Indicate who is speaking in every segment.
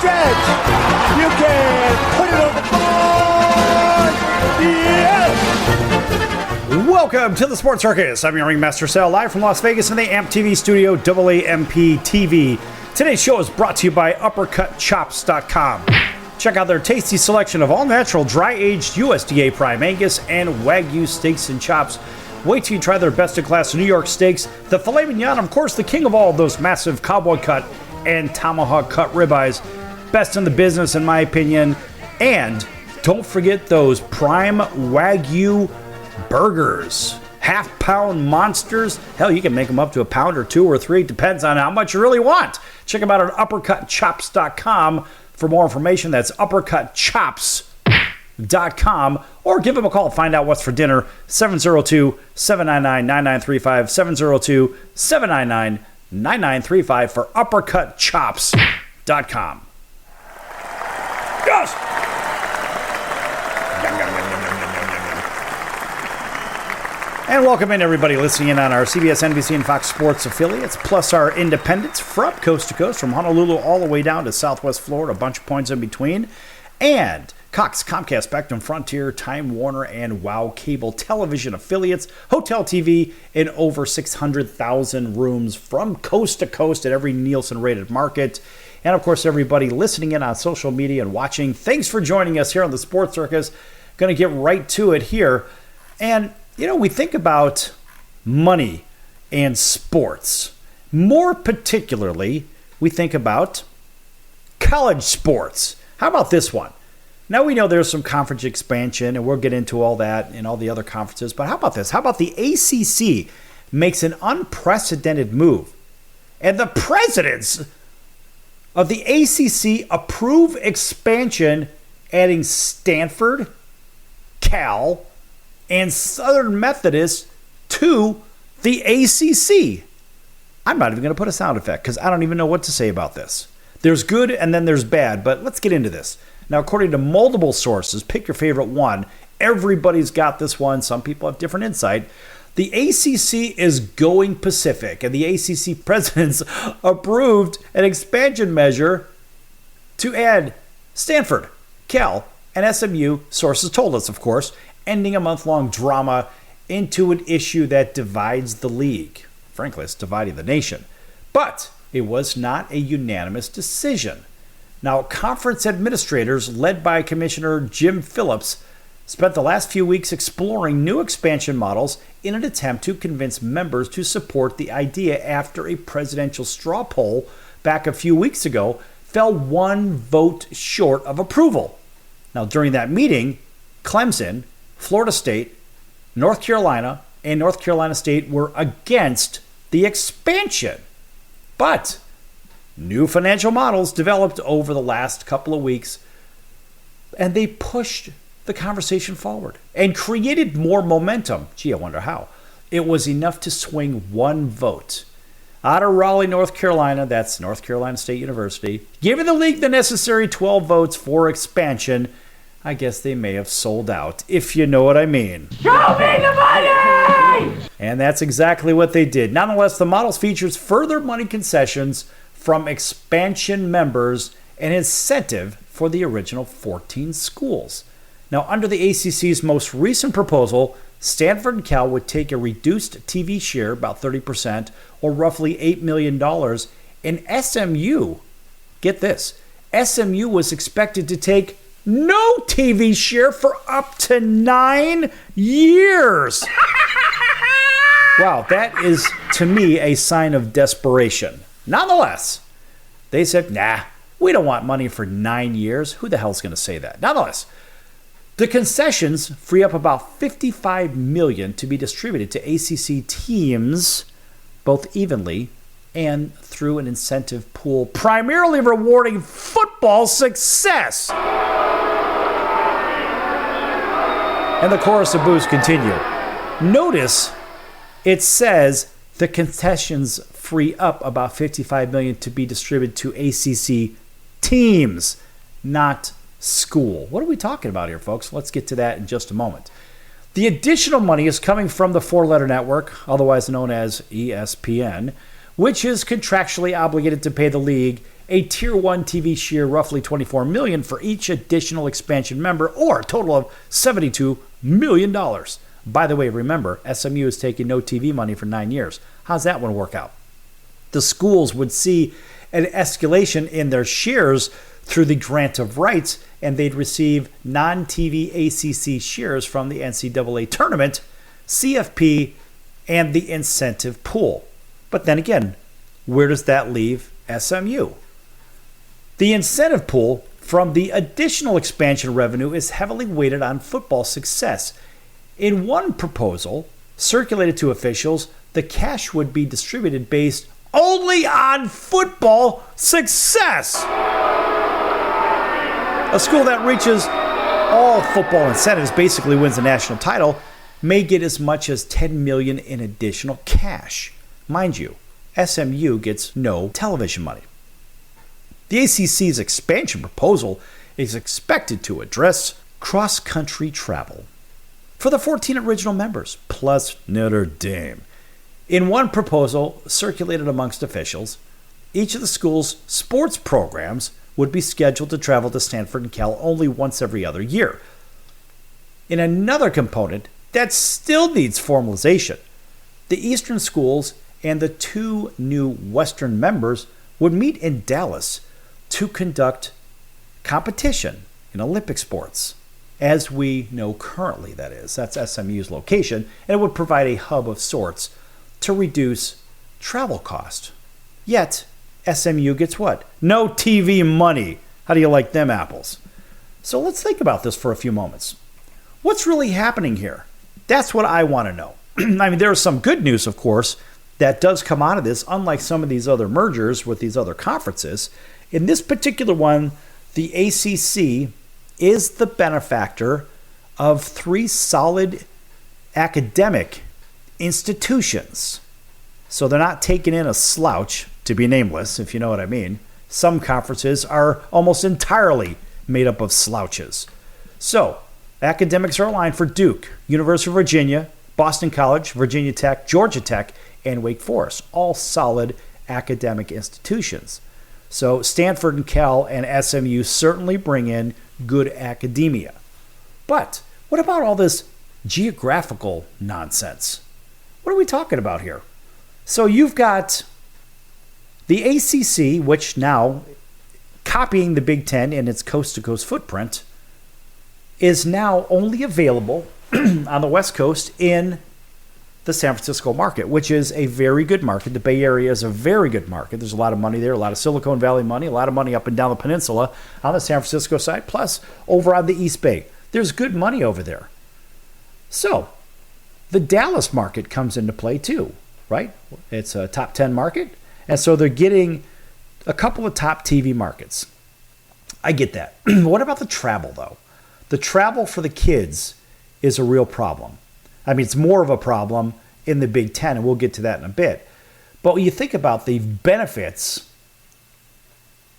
Speaker 1: stretch. You can put it on the board. Yes!
Speaker 2: Welcome to the Sports Circus. I'm your Ringmaster Sal, live from Las Vegas in the AMP TV studio, AAMP TV. Today's show is brought to you by UppercutChops.com. Check out their tasty selection of all-natural, dry-aged USDA Prime Angus and Wagyu steaks and chops. Wait till you try their best-in-class New York steaks, the filet mignon, of course, the king of all those massive cowboy cut and tomahawk cut ribeyes. Best in the business, in my opinion. And don't forget those prime Wagyu burgers. Half-pound monsters. Hell, you can make them up to a pound or two or three. Depends on how much you really want. Check them out at UppercutChops.com. For more information, that's UppercutChops.com, or give them a call. Find out what's for dinner. 702-799-9935. 702-799-9935 for UppercutChops.com. Yes! And welcome in, everybody listening in on our CBS, NBC, and Fox Sports affiliates, plus our independents from coast to coast, from Honolulu all the way down to Southwest Florida, a bunch of points in between, and Cox, Comcast, Spectrum, Frontier, Time Warner, and WOW Cable Television affiliates, Hotel TV in over 600,000 rooms from coast to coast at every Nielsen-rated market. And, of course, everybody listening in on social media and watching, thanks for joining us here on the Sports Circus. Going to get right to it here. And you know, we think about money and sports. More particularly, we think about college sports. How about this one? Now we know there's some conference expansion, and we'll get into all that and all the other conferences, but how about this? How about the ACC makes an unprecedented move, and the presidents of the ACC approve expansion, adding Stanford, Cal, and Southern Methodist to the ACC. I'm not even going to put a sound effect because I don't even know what to say about this. There's good and then there's bad, but let's get into this. Now, according to multiple sources, pick your favorite one. Everybody's got this one. Some people have different insight. The ACC is going Pacific, and the ACC presidents approved an expansion measure to add Stanford, Cal, and SMU, sources told us, of course, ending a month-long drama into an issue that divides the league. Frankly, it's dividing the nation. But it was not a unanimous decision. Now, conference administrators, led by Commissioner Jim Phillips, spent the last few weeks exploring new expansion models in an attempt to convince members to support the idea after a presidential straw poll back a few weeks ago fell one vote short of approval. Now, during that meeting, Clemson, Florida State, North Carolina, and North Carolina State were against the expansion. But new financial models developed over the last couple of weeks, and they pushed the conversation forward and created more momentum. Gee, I wonder how. It was enough to swing one vote. Out of Raleigh, North Carolina, that's North Carolina State University, giving the league the necessary 12 votes for expansion. I guess they may have sold out, if you know what I mean.
Speaker 1: Show me the money!
Speaker 2: And that's exactly what they did. Nonetheless, the models features further money concessions from expansion members and incentive for the original 14 schools. Now, under the ACC's most recent proposal, Stanford and Cal would take a reduced TV share, about 30%, or roughly $8 million. And SMU, get this, SMU was expected to take no TV share for up to 9 years. Wow, that is, to me, a sign of desperation. Nonetheless, they said, nah, we don't want money for 9 years. Who the hell's going to say that? Nonetheless, the concessions free up about $55 million to be distributed to ACC teams, both evenly and through an incentive pool, primarily rewarding football success. And the chorus of boos continue. Notice it says the concessions free up about $55 million to be distributed to ACC teams, not school. What are we talking about here, folks? Let's get to that in just a moment. The additional money is coming from the four-letter network, otherwise known as ESPN, which is contractually obligated to pay the league a Tier 1 TV share roughly $24 million for each additional expansion member, or a total of $72 million. By the way, remember, SMU has taken no TV money for 9 years. How's that one work out? The schools would see an escalation in their shares through the grant of rights, and they'd receive non-TV ACC shares from the NCAA tournament, CFP, and the incentive pool. But then again, where does that leave SMU? The incentive pool from the additional expansion revenue is heavily weighted on football success. In one proposal circulated to officials, the cash would be distributed based only on football success. A school that reaches all football incentives, basically wins the national title, may get as much as $10 million in additional cash. Mind you, SMU gets no television money. The ACC's expansion proposal is expected to address cross-country travel for the 14 original members, plus Notre Dame. In one proposal circulated amongst officials, each of the school's sports programs would be scheduled to travel to Stanford and Cal only once every other year. In another component that still needs formalization, the Eastern schools and the 2 new Western members would meet in Dallas to conduct competition in Olympic sports, as we know currently, that is. That's SMU's location, and it would provide a hub of sorts to reduce travel cost. Yet, SMU gets what? No TV money. How do you like them apples? So let's think about this for a few moments. What's really happening here? That's what I want to know. I mean, there's some good news, of course, that does come out of this, unlike some of these other mergers with these other conferences. In this particular one, the ACC is the benefactor of 3 solid academic institutions. So they're not taking in a slouch, to be nameless, if you know what I mean. Some conferences are almost entirely made up of slouches. So, academics are aligned for Duke, University of Virginia, Boston College, Virginia Tech, Georgia Tech, and Wake Forest. All solid academic institutions. So, Stanford and Cal and SMU certainly bring in good academia. But what about all this geographical nonsense? What are we talking about here? So you've got the ACC, which now, copying the Big Ten in its coast-to-coast footprint, is now only available on the West Coast in the San Francisco market, which is a very good market. The Bay Area is a very good market. There's a lot of money there, a lot of Silicon Valley money, a lot of money up and down the peninsula on the San Francisco side, plus over on the East Bay. There's good money over there. So the Dallas market comes into play too, right? It's a top 10 market. And so they're getting a couple of top TV markets. I get that. What about the travel, though? The travel for the kids is a real problem. I mean, it's more of a problem in the Big Ten, and we'll get to that in a bit. But when you think about the benefits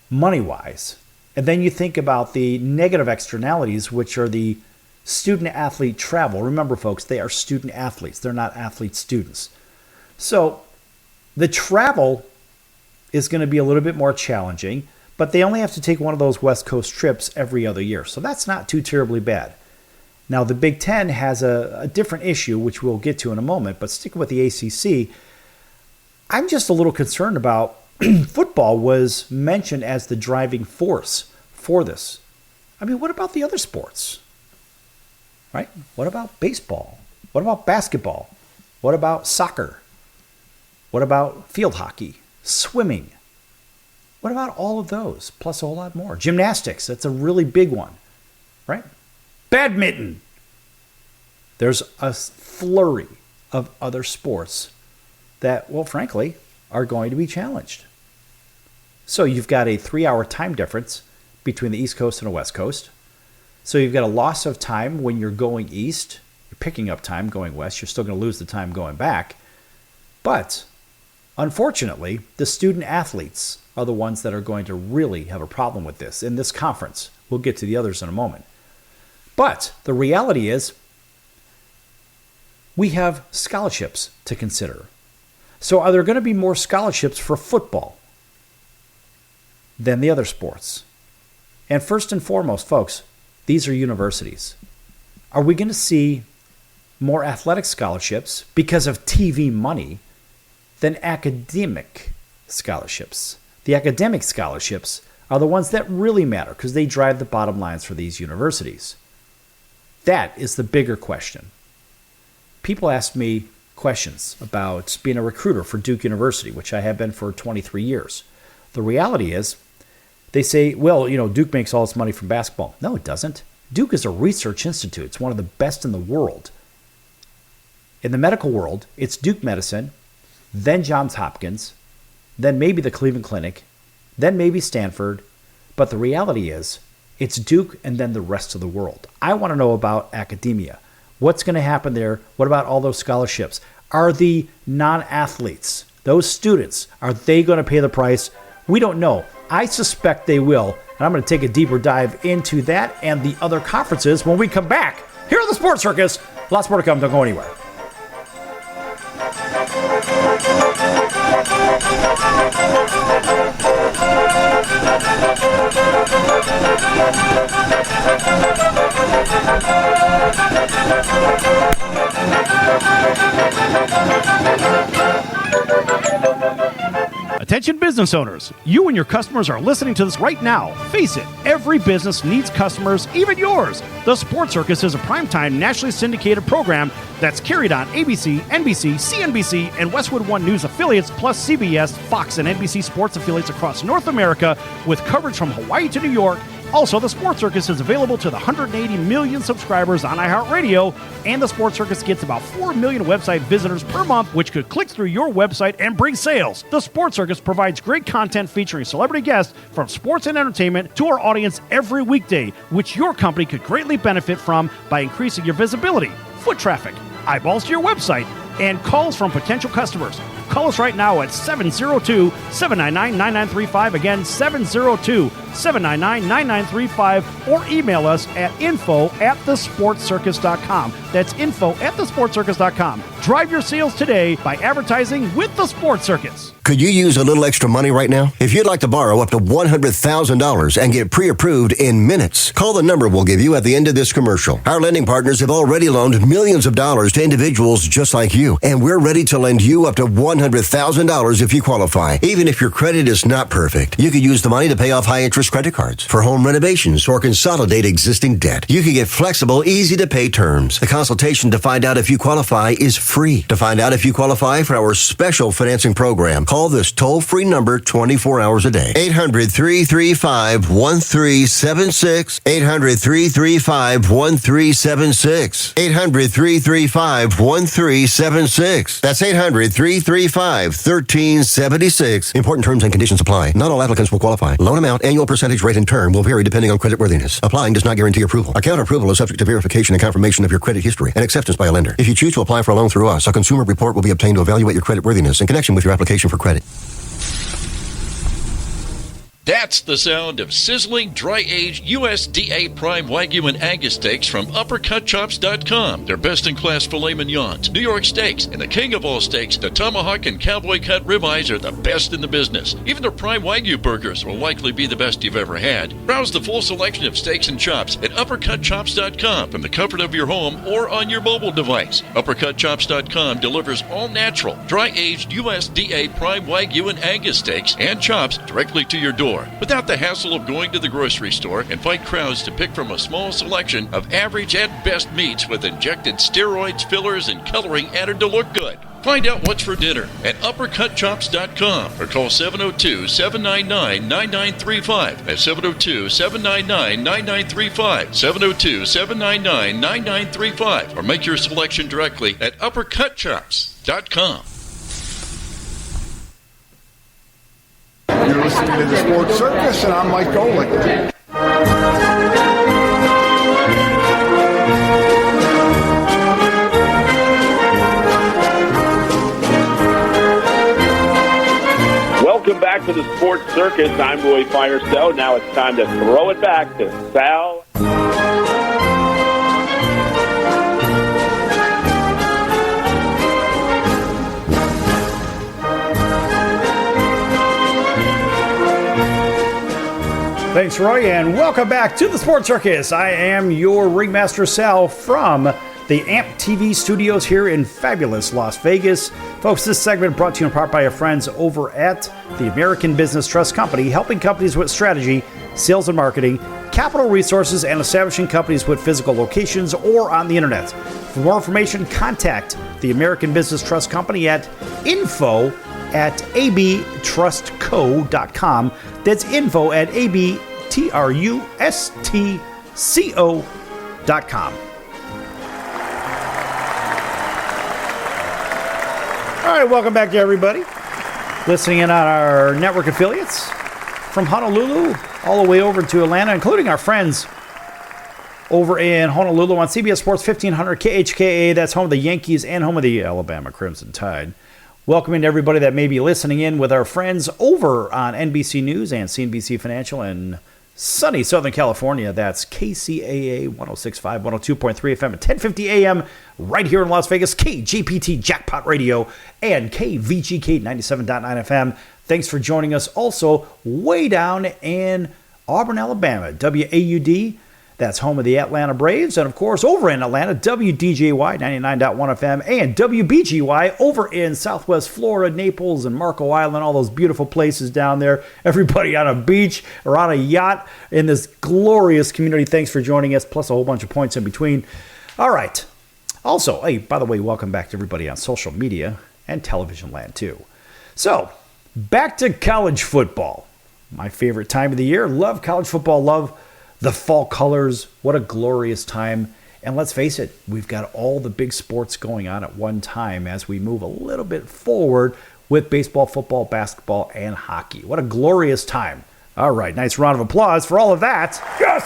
Speaker 2: money-wise, and then you think about the negative externalities, which are the student-athlete travel. Remember, folks, they are student-athletes. They're not athlete-students. So the travel is going to be a little bit more challenging, but they only have to take one of those West Coast trips every other year. So that's not too terribly bad. Now, the Big Ten has a different issue, which we'll get to in a moment, but sticking with the ACC, I'm just a little concerned about football was mentioned as the driving force for this. I mean, what about the other sports? Right? What about baseball? What about basketball? What about soccer? What about field hockey? Swimming? What about all of those, plus a whole lot more? Gymnastics, that's a really big one, right? Badminton. There's a flurry of other sports that, well, frankly, are going to be challenged. So you've got a 3-hour time difference between the East Coast and the West Coast. So you've got a loss of time when you're going east. You're picking up time going west. You're still going to lose the time going back. But unfortunately, the student athletes are the ones that are going to really have a problem with this in this conference. We'll get to the others in a moment. But the reality is we have scholarships to consider. So are there going to be more scholarships for football? than the other sports. And first and foremost, folks, these are universities. Are we going to see more athletic scholarships because of TV money than academic scholarships? The academic scholarships are the ones that really matter because they drive the bottom lines for these universities. That is the bigger question. People ask me questions about being a recruiter for Duke University, which I have been for 23 years. The reality is, they say, well, Duke makes all its money from basketball. No, it doesn't. Duke is a research institute. It's one of the best in the world. In the medical world, it's Duke Medicine, then Johns Hopkins, then maybe the Cleveland Clinic, then maybe Stanford. But the reality is, it's Duke and then the rest of the world. I want to know about academia. What's going to happen there? What about all those scholarships? Are the non-athletes, those students, are they going to pay the price? We don't know. I suspect they will. And I'm going to take a deeper dive into that and the other conferences when we come back here on the Sports Circus. Lots more to come. Don't go anywhere.
Speaker 3: Attention business owners, you and your customers are listening to this right now. Face it, every business needs customers, even yours. The Sports Circus is a primetime nationally syndicated program that's carried on ABC, NBC, CNBC, and Westwood One News affiliates, plus CBS, Fox, and NBC sports affiliates across North America with coverage from Hawaii to New York. Also, the Sports Circus is available to the 180 million subscribers on iHeartRadio, and the Sports Circus gets about 4 million website visitors per month, which could click through your website and bring sales. The Sports Circus provides great content featuring celebrity guests from sports and entertainment to our audience every weekday, which your company could greatly benefit from by increasing your visibility, foot traffic, eyeballs to your website, and calls from potential customers. Call us right now at 702-799-9935. Again, 702-799-9935. Or email us at info@thesportscircus.com. That's info@thesportscircus.com. Drive your sales today by advertising with the Sports Circus.
Speaker 4: Could you use a little extra money right now? If you'd like to borrow up to $100,000 and get pre-approved in minutes, call the number we'll give you at the end of this commercial. Our lending partners have already loaned millions of dollars to individuals just like you, and we're ready to lend you up to $100,000 if you qualify. Even if your credit is not perfect, you could use the money to pay off high-interest credit cards, for home renovations, or consolidate existing debt. You can get flexible, easy-to-pay terms. The consultation to find out if you qualify is free. To find out if you qualify for our special financing program, call this toll-free number 24 hours a day. 800-335-1376. 800-335-1376. 800-335-1376. That's 800-335-1376. Important terms and conditions apply. Not all applicants will qualify. Loan amount, annual percentage rate, and term will vary depending on creditworthiness. Applying does not guarantee approval. Account approval is subject to verification and confirmation of your credit history and acceptance by a lender. If you choose to apply for a loan through us, a consumer report will be obtained to evaluate your creditworthiness in connection with your application for credit.
Speaker 5: That's the sound of sizzling, dry-aged USDA Prime Wagyu and Angus steaks from UpperCutChops.com. Their best-in-class filet mignons, New York steaks, and the king of all steaks, the tomahawk and cowboy cut ribeyes are the best in the business. Even their Prime Wagyu burgers will likely be the best you've ever had. Browse the full selection of steaks and chops at UpperCutChops.com from the comfort of your home or on your mobile device. UpperCutChops.com delivers all-natural, dry-aged USDA Prime Wagyu and Angus steaks and chops directly to your door, without the hassle of going to the grocery store and fight crowds to pick from a small selection of average at best meats with injected steroids, fillers, and coloring added to look good. Find out what's for dinner at UpperCutChops.com or call 702-799-9935. That's 702-799-9935. 702-799-9935. Or make your selection directly at UpperCutChops.com.
Speaker 1: You're listening to the Sports Circus, and I'm Mike Golick.
Speaker 6: Welcome back to the Sports Circus. I'm Roy Firestone. Now it's time to throw it back to Sal.
Speaker 2: Thanks, Roy, and welcome back to the Sports Circus. I am your Ringmaster Sal from the AMP TV studios here in fabulous Las Vegas. Folks, this segment brought to you in part by our friends over at the American Business Trust Company, helping companies with strategy, sales and marketing, capital resources, and establishing companies with physical locations or on the internet. For more information, contact the American Business Trust Company at info@abtrustco.com. That's info@abtrustco.com. All right, welcome back to everybody listening in on our network affiliates from Honolulu all the way over to Atlanta, including our friends over in Honolulu on CBS Sports 1500 KHKA. That's home of the Yankees and home of the Alabama Crimson Tide. Welcoming to everybody that may be listening in with our friends over on NBC News and CNBC Financial in sunny Southern California. That's KCAA 106.5, 102.3 FM at 1050 AM right here in Las Vegas, KGPT Jackpot Radio, and KVGK 97.9 FM. Thanks for joining us also way down in Auburn, Alabama, WAUD. That's home of the Atlanta Braves. And, of course, over in Atlanta, WDJY 99.1 FM and WBGY over in Southwest Florida, Naples and Marco Island, all those beautiful places down there. Everybody on a beach or on a yacht in this glorious community. Thanks for joining us, plus a whole bunch of points in between. All right. Also, hey, by the way, welcome back to everybody on social media and television land, too. So, back to college football. My favorite time of the year. Love college football. Love the fall colors. What a glorious time. And let's face it, we've got all the big sports going on at one time as we move a little bit forward with baseball, football, basketball, and hockey. What a glorious time. All right, nice round of applause for all of that. Yes!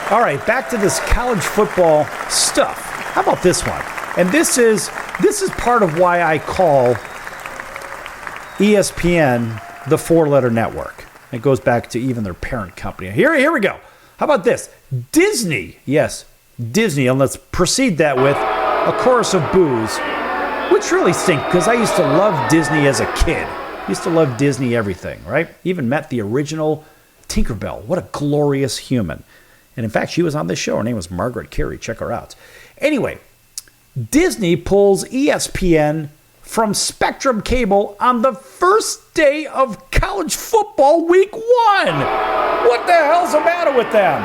Speaker 2: All right, back to this college football stuff. How about this one? And this is part of why I call ESPN the four-letter network. It goes back to even their parent company. Here we go. How about this? Disney. Yes, Disney. And let's precede that with a chorus of boos, which really stink because I used to love Disney as a kid. Used to love Disney everything, right? Even met the original Tinkerbell. What a glorious human. And in fact, she was on this show. Her name was Margaret Carey. Check her out. Anyway, Disney pulls ESPN from Spectrum Cable on the first day of college football week 1. What the hell's the matter with them?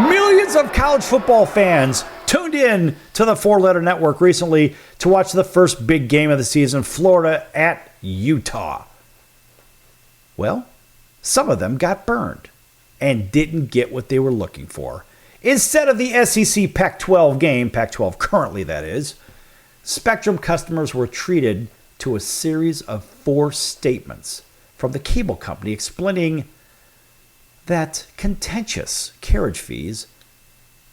Speaker 2: Millions of college football fans tuned in to the four-letter network recently to watch the first big game of the season, Florida at Utah. Well, some of them got burned and didn't get what they were looking for. Instead of the SEC Pac-12 game, Pac-12 currently that is, Spectrum customers were treated to a series of 4 statements from the cable company explaining that contentious carriage fees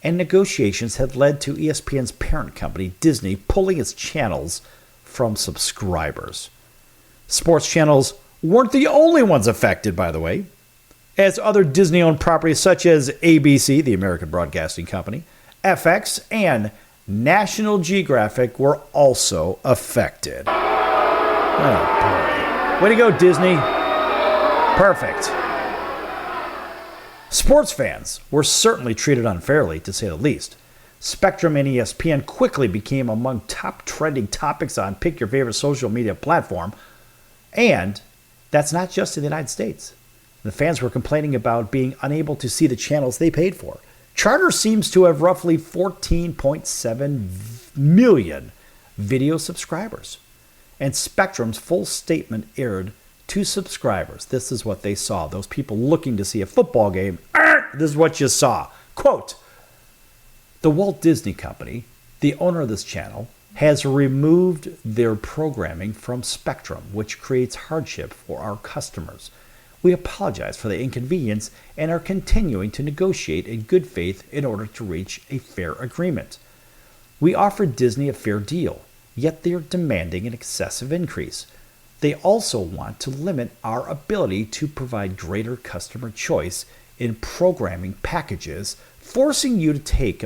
Speaker 2: and negotiations had led to ESPN's parent company, Disney, pulling its channels from subscribers. Sports channels weren't the only ones affected, by the way, as other Disney-owned properties such as ABC, the American Broadcasting Company, FX, and National Geographic were also affected. Oh, boy. Way to go, Disney. Perfect. Sports fans were certainly treated unfairly, to say the least. Spectrum and ESPN quickly became among top trending topics on Pick Your Favorite social media platform. And that's not just in the United States. The fans were complaining about being unable to see the channels they paid for. Charter seems to have roughly 14.7 million video subscribers. And Spectrum's full statement aired to subscribers. This is what they saw. Those people looking to see a football game, this is what you saw. Quote, "The Walt Disney Company, the owner of this channel, has removed their programming from Spectrum, which creates hardship for our customers. We apologize for the inconvenience and are continuing to negotiate in good faith in order to reach a fair agreement. We offered Disney a fair deal, yet they are demanding an excessive increase. They also want to limit our ability to provide greater customer choice in programming packages, forcing you to take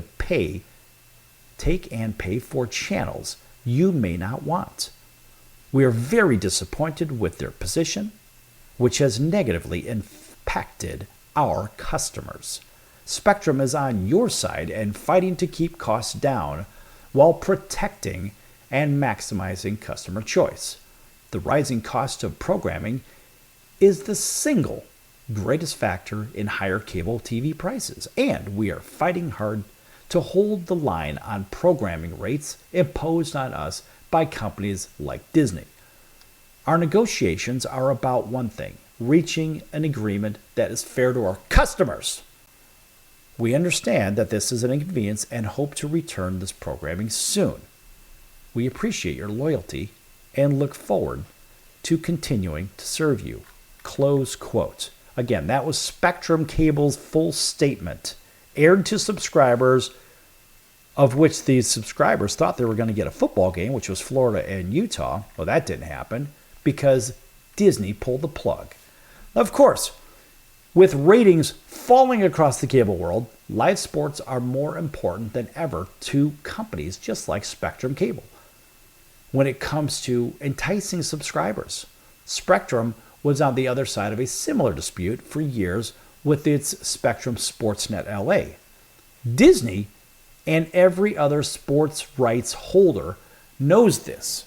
Speaker 2: and pay for channels you may not want. We are very disappointed with their position. which has negatively impacted our customers. Spectrum is on your side and fighting to keep costs down while protecting and maximizing customer choice. The rising cost of programming is the single greatest factor in higher cable TV prices, and we are fighting hard to hold the line on programming rates imposed on us by companies like Disney. Our negotiations are about one thing: reaching an agreement that is fair to our customers. We understand that this is an inconvenience and hope to return this programming soon. We appreciate your loyalty and look forward to continuing to serve you. Close quote. Again, that was Spectrum Cable's full statement, aired to subscribers, of which these subscribers thought they were going to get a football game, which was Florida and Utah. Well, that didn't happen because Disney pulled the plug. Of course, with ratings falling across the cable world, live sports are more important than ever to companies just like Spectrum Cable. When it comes to enticing subscribers, Spectrum was on the other side of a similar dispute for years with its Spectrum Sportsnet LA. Disney and every other sports rights holder knows this.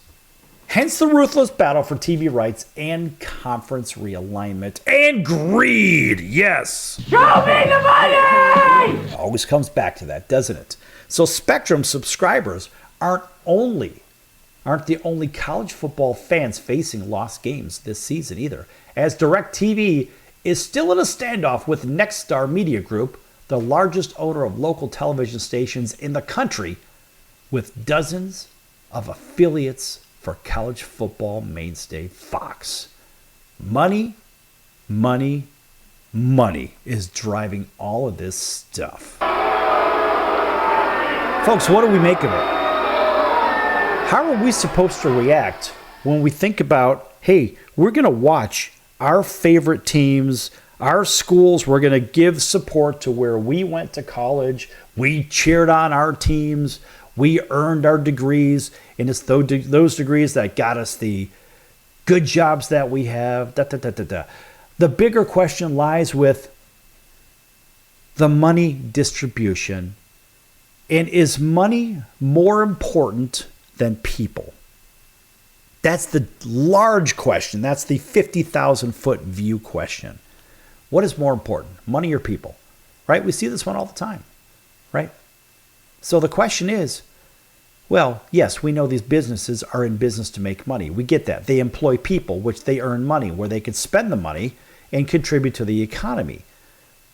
Speaker 2: Hence the ruthless battle for TV rights and conference realignment and greed. Yes. Show me the money! Always comes back to that, doesn't it? So Spectrum subscribers aren't the only college football fans facing lost games this season either, as DirecTV is still in a standoff with Nexstar Media Group, the largest owner of local television stations in the country, with dozens of affiliates for college football mainstay Fox. Money, money, money is driving all of this stuff. Folks, what do we make of it? How are we supposed to react when we think about, hey, we're going to watch our favorite teams, our schools, we're going to give support to where we went to college, we cheered on our teams, we earned our degrees, and it's those degrees that got us the good jobs that we have. The bigger question lies with the money distribution. And is money more important than people? That's the large question. That's the 50,000-foot view question. What is more important, money or people? Right? We see this one all the time, right? So the question is, well, yes, we know these businesses are in business to make money. We get that. They employ people, which they earn money, where they can spend the money and contribute to the economy.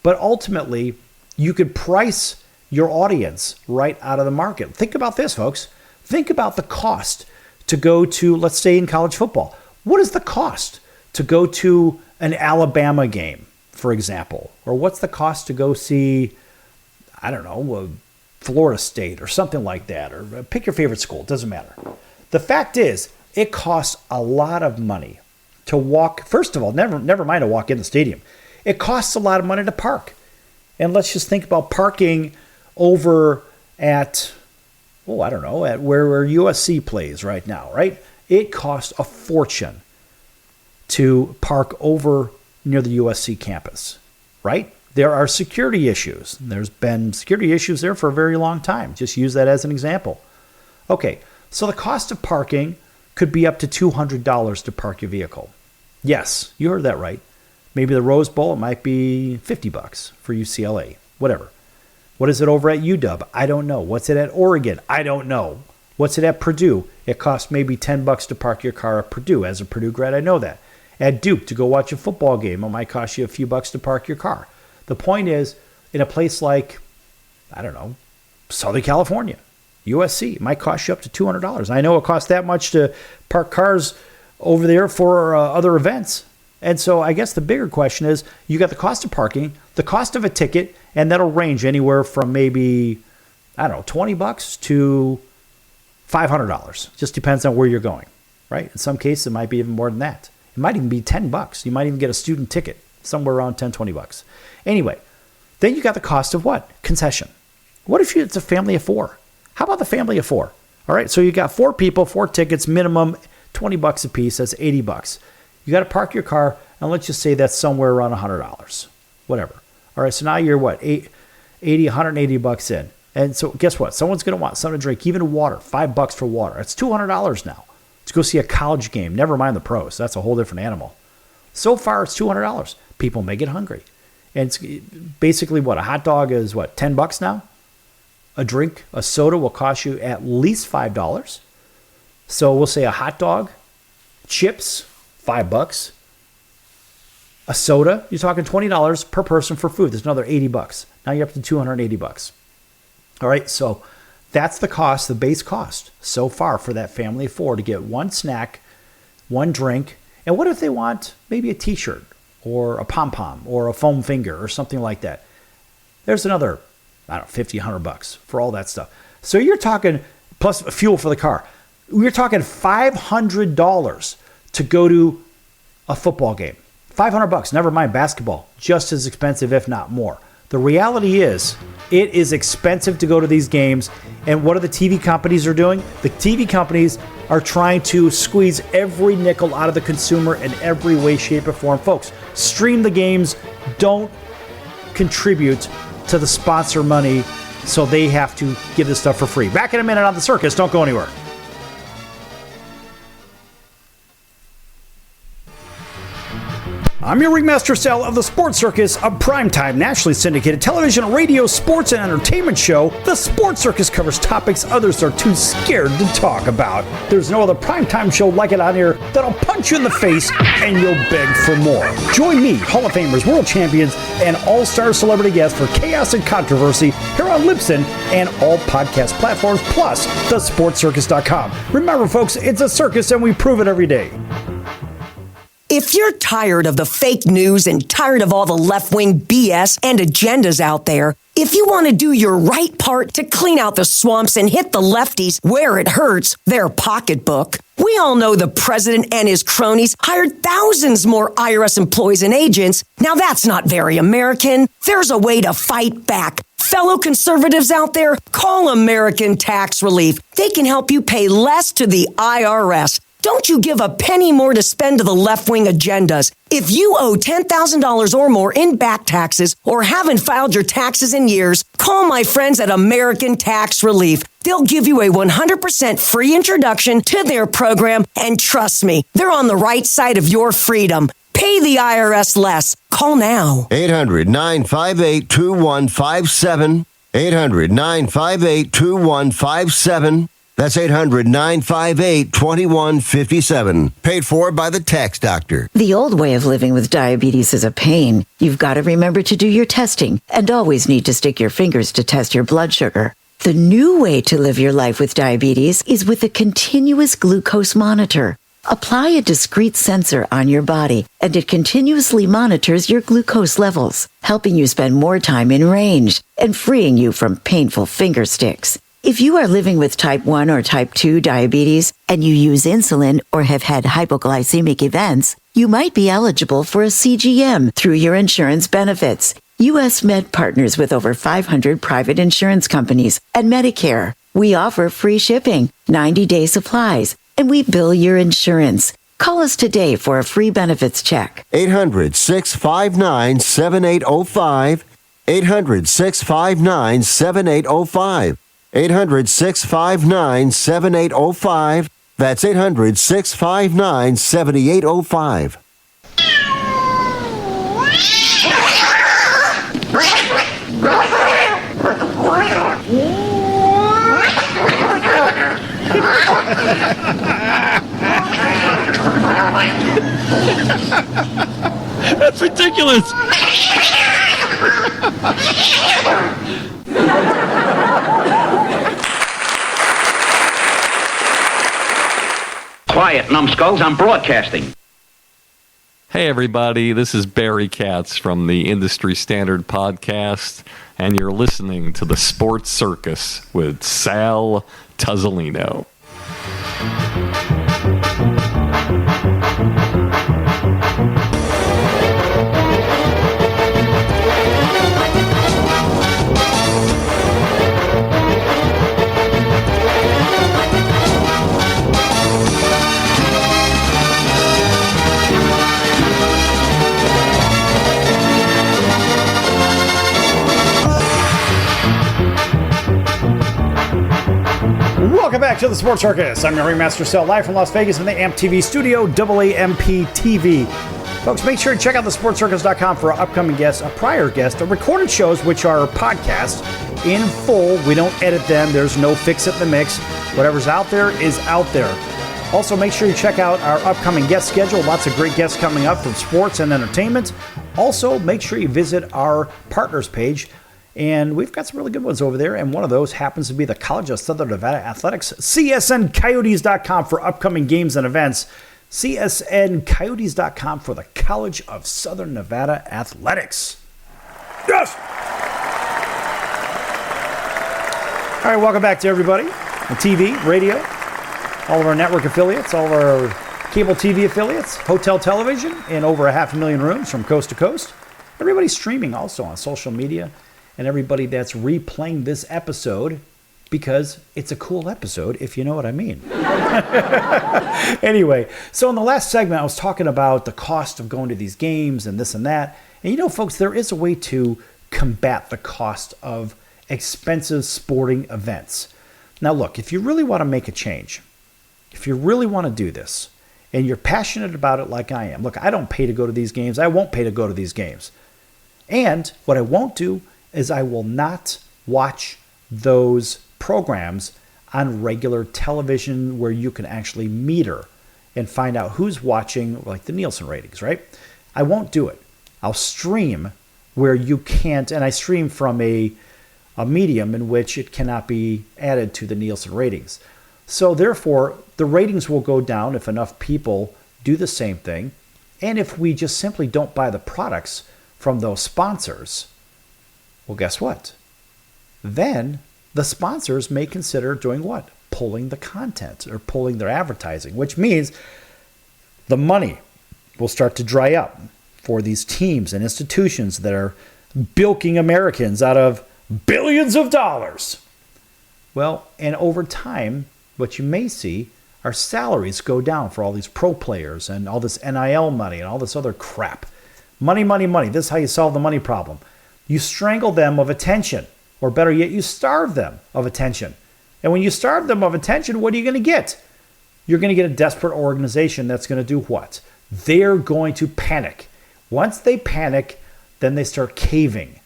Speaker 2: But ultimately, you could price your audience right out of the market. Think about this, folks. Think about the cost to go to, let's say in college football. What is the cost to go to an Alabama game, for example? Or what's the cost to go see, I don't know, Florida State or something like that? Or pick your favorite school, it doesn't matter. The fact is, it costs a lot of money to walk. First of all, never mind to walk in the stadium. It costs a lot of money to park. And let's just think about parking over at, I don't know, at where USC plays right now, right? It costs a fortune to park over near the USC campus, right? There are security issues. There's been security issues there for a very long time. Just use that as an example. Okay, so the cost of parking could be up to $200 to park your vehicle. Yes, you heard that right. Maybe the Rose Bowl, it might be $50 for UCLA, whatever. What is it over at UW? I don't know. What's it at Oregon? I don't know. What's it at Purdue? It costs maybe $10 to park your car at Purdue. As a Purdue grad, I know that. At Duke, to go watch a football game, it might cost you a few bucks to park your car. The point is, in a place like, I don't know, Southern California, USC, it might cost you up to $200. I know it costs that much to park cars over there for other events. And so I guess the bigger question is, you got the cost of parking, the cost of a ticket, and that'll range anywhere from maybe, I don't know, $20 to $500. Just depends on where you're going, right? In some cases, it might be even more than that. It might even be $10. You might even get a student ticket, somewhere around $10, $20. Anyway, then you got the cost of what? Concession. What if it's a family of four? How about the family of four? All right, so you got 4 people, 4 tickets, minimum $20 a piece. That's $80. You got to park your car And let's just say that's somewhere around $100, whatever. All right, so now you're what, $180 in. And so guess what? Someone's going to want something to drink, even water, $5 for water. That's $200 now to go see a college game. Never mind the pros. That's a whole different animal. So far, it's $200. People may get hungry. And it's basically what? A hot dog is what, $10 now? A drink, a soda will cost you at least $5. So we'll say a hot dog, chips, $5. A soda, you're talking $20 per person for food. There's another $80. Now you're up to $280. All right, so that's the cost, the base cost so far for that family of four to get one snack, one drink. And what if they want maybe a t-shirt or a pom-pom or a foam finger or something like that? There's another, I don't know, $50, $100 for all that stuff. So you're talking, plus fuel for the car. We're talking $500 to go to a football game. $500, never mind basketball, just as expensive, if not more. The reality is, it is expensive to go to these games. And what are the TV companies are doing? The TV companies are trying to squeeze every nickel out of the consumer in every way, shape, or form. Folks, stream the games. Don't contribute to the sponsor money so they have to give this stuff for free. Back in a minute on The Circus. Don't go anywhere. I'm your Ringmaster Sal of the Sports Circus, a primetime nationally syndicated television, radio, sports, and entertainment show. The Sports Circus covers topics others are too scared to talk about. There's no other primetime show like it on here that'll punch you in the face and you'll beg for more. Join me, Hall of Famers, world champions, and all-star celebrity guests for chaos and controversy here on Libsyn and all podcast platforms, plus thesportscircus.com. Remember, folks, it's a circus and we prove it every day.
Speaker 7: If you're tired of the fake news and tired of all the left-wing BS and agendas out there, if you want to do your right part to clean out the swamps and hit the lefties where it hurts, their pocketbook, we all know the president and his cronies hired thousands more IRS employees and agents. Now that's not very American. There's a way to fight back. Fellow conservatives out there, call American Tax Relief. They can help you pay less to the IRS. Don't you give a penny more to spend to the left-wing agendas. If you owe $10,000 or more in back taxes or haven't filed your taxes in years, call my friends at American Tax Relief. They'll give you a 100% free introduction to their program, and trust me, they're on the right side of your freedom. Pay the IRS less. Call now.
Speaker 4: 800-958-2157. 800-958-2157. That's 800-958-2157. Paid for by the Tax Doctor.
Speaker 8: The old way of living with diabetes is a pain. You've got to remember to do your testing and always need to stick your fingers to test your blood sugar. The new way to live your life with diabetes is with a continuous glucose monitor. Apply a discrete sensor on your body, and it continuously monitors your glucose levels, helping you spend more time in range and freeing you from painful finger sticks. If you are living with type 1 or type 2 diabetes and you use insulin or have had hypoglycemic events, you might be eligible for a CGM through your insurance benefits. U.S. Med partners with over 500 private insurance companies and Medicare. We offer free shipping, 90-day supplies, and we bill your insurance. Call us today for a free benefits check.
Speaker 4: 800-659-7805. 800-659-7805. 800-659-7805. That's 800-659-7805.
Speaker 3: That's ridiculous.
Speaker 9: Quiet, numbskulls, I'm broadcasting.
Speaker 10: Hey everybody, this is Barry Katz from the Industry Standard Podcast, and you're listening to the Sports Circus with Sal Tuzzolino.
Speaker 2: back to the Sports Circus. I'm your Ringmaster Sal, live from Las Vegas in the AMP TV studio, AAMP TV. Folks, make sure to check out the sportscircus.com for our upcoming guests, a prior guest, our recorded shows, which are podcasts in full. We don't edit them. There's no fix it in the mix. Whatever's out there is out there. Also, make sure you check out our upcoming guest schedule. Lots of great guests coming up from sports and entertainment. Also, make sure you visit our partners page. And we've got some really good ones over there, and one of those happens to be the College of Southern Nevada Athletics, csncoyotes.com for upcoming games and events, csncoyotes.com for the College of Southern Nevada Athletics. Yes! All right, welcome back to everybody on TV, radio, all of our network affiliates, all of our cable TV affiliates, hotel television in over 500,000 rooms from coast to coast. Everybody's streaming also on social media. And everybody that's replaying this episode, because it's a cool episode, if you know what I mean. Anyway, so in the last segment, I was talking about the cost of going to these games and this and that. And you know, folks, there is a way to combat the cost of expensive sporting events. Now, look, if you really want to make a change, if you really want to do this, and you're passionate about it like I am, look, I don't pay to go to these games. I won't pay to go to these games. And what I won't do is I will not watch those programs on regular television where you can actually meter and find out who's watching, like the Nielsen ratings, right? I won't do it. I'll stream where you can't, and I stream from a medium in which it cannot be added to the Nielsen ratings. So therefore, the ratings will go down if enough people do the same thing, and if we just simply don't buy the products from those sponsors. Well, guess what? Then the sponsors may consider doing what? Pulling the content or pulling their advertising, which means the money will start to dry up for these teams and institutions that are bilking Americans out of billions of dollars. Well, and over time, what you may see are salaries go down for all these pro players and all this NIL money and all this other crap. Money, money, money. This is how you solve the money problem. You strangle them of attention, or better yet, you starve them of attention. And when you starve them of attention, what are you going to get? You're going to get a desperate organization that's going to do what? They're going to panic. Once they panic, then they start caving.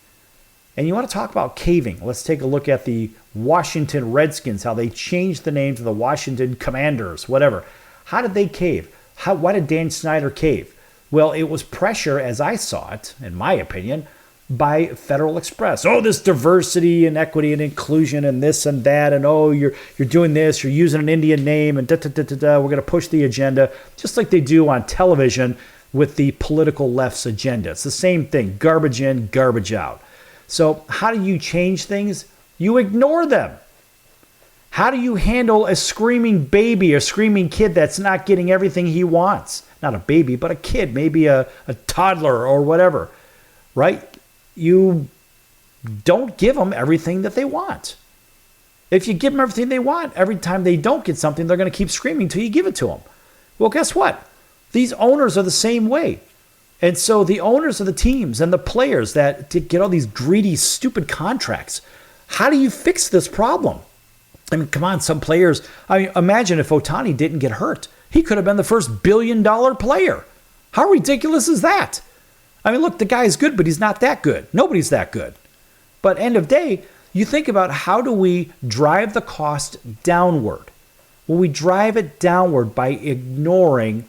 Speaker 2: And you want to talk about caving. Let's take a look at the Washington Redskins, how they changed the name to the Washington Commanders, whatever. How did they cave? Why did Dan Snyder cave? Well, it was pressure, as I saw it, in my opinion, by Federal Express. Oh, this diversity and equity and inclusion and this and that, and oh, you're doing this, you're using an Indian name, and we're going to push the agenda, just like they do on television with the political left's agenda. It's the same thing, garbage in, garbage out. So how do you change things? You ignore them. How do you handle a screaming baby, a screaming kid that's not getting everything he wants? Not a baby, but a kid, maybe a toddler or whatever, right? You don't give them everything that they want. If you give them everything they want, every time they don't get something, they're going to keep screaming until you give it to them. Well, guess what? These owners are the same way. And so the owners of the teams and the players that get all these greedy, stupid contracts, how do you fix this problem? I mean, come on, some players. I mean, imagine if Ohtani didn't get hurt. He could have been the first billion-dollar player. How ridiculous is that? I mean, look, the guy's good, but he's not that good. Nobody's that good. But end of day, you think about how do we drive the cost downward? Well, we drive it downward by ignoring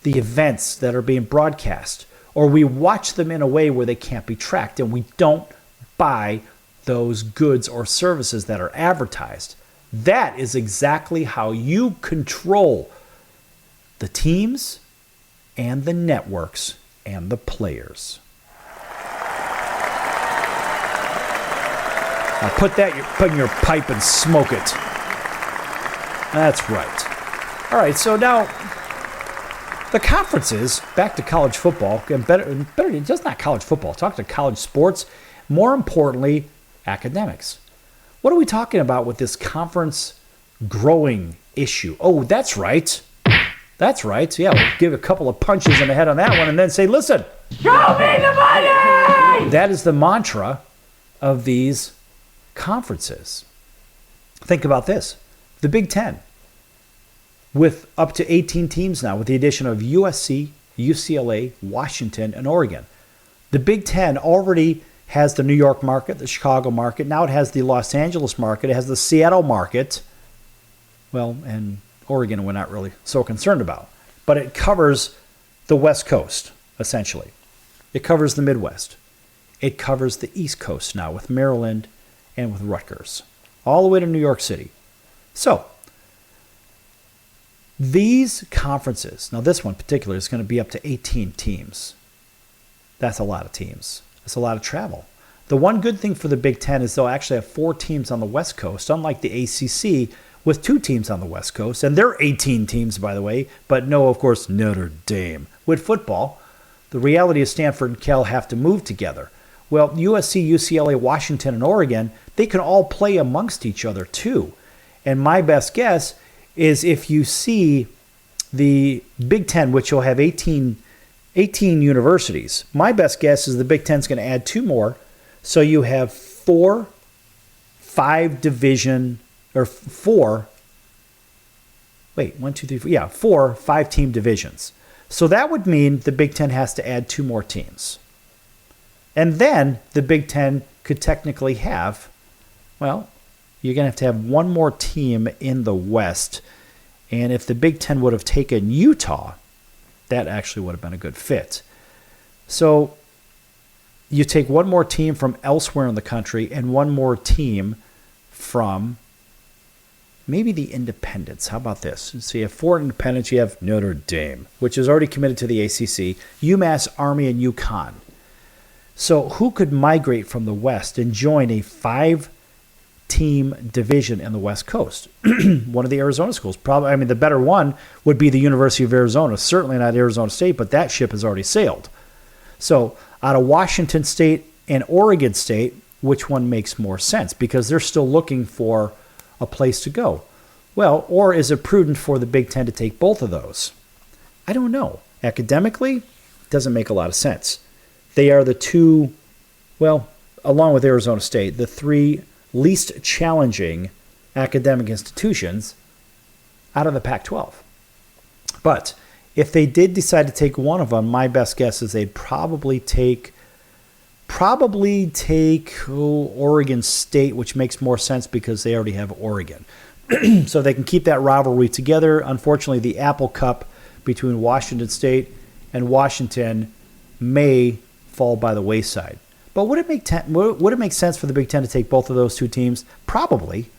Speaker 2: the events that are being broadcast, or we watch them in a way where they can't be tracked, and we don't buy those goods or services that are advertised. That is exactly how you control the teams and the networks and the players. Now put in your pipe and smoke it. That's right. All right, so now the conferences, back to college football, and better, just not college football, talk to college sports, more importantly, academics. What are we talking about with this conference growing issue? Oh, that's right. That's right. Yeah, we'll give a couple of punches in the head on that one and then say, listen, show me the money! That is the mantra of these conferences. Think about this. The Big Ten, with up to 18 teams now, with the addition of USC, UCLA, Washington, and Oregon. The Big Ten already has the New York market, the Chicago market. Now it has the Los Angeles market. It has the Seattle market. Well, and Oregon we're not really so concerned about. But it covers the West Coast, essentially. It covers the Midwest. It covers the East Coast now with Maryland and with Rutgers, all the way to New York City. So, these conferences, now this one in particular is going to be up to 18 teams. That's a lot of teams. It's a lot of travel. The one good thing for the Big Ten is they'll actually have 4 teams on the West Coast, unlike the ACC with 2 teams on the West Coast. And they're 18 teams, by the way, but no, of course, Notre Dame. With football, the reality is Stanford and Cal have to move together. Well, USC, UCLA, Washington, and Oregon, they can all play amongst each other too. And my best guess is if you see the Big Ten, which will have 18 universities, my best guess is the Big Ten's going to add 2 more. So you have 4 5-team divisions. So that would mean the Big Ten has to add 2 more teams. And then the Big Ten could technically have, well, you're going to have 1 more team in the West. And if the Big Ten would have taken Utah, that actually would have been a good fit. So you take 1 more team from elsewhere in the country and 1 more team from maybe the independents. How about this? So you have 4 independents. You have Notre Dame, which is already committed to the ACC, UMass, Army, and UConn. So who could migrate from the West and join a 5-team division in the West Coast? One of the Arizona schools. Probably, the better one would be the University of Arizona. Certainly not Arizona State, but that ship has already sailed. So out of Washington State and Oregon State, which one makes more sense? Because they're still looking for a place to go. Well, or is it prudent for the Big Ten to take both of those? I don't know. Academically, it doesn't make a lot of sense. They are the 2, well, along with Arizona State, the 3 least challenging academic institutions out of the Pac-12. But if they did decide to take one of them, my best guess is they'd probably take Oregon State, which makes more sense because they already have Oregon. So they can keep that rivalry together. Unfortunately, the Apple Cup between Washington State and Washington may fall by the wayside. But would it make sense for the Big Ten to take both of those 2 teams? Probably.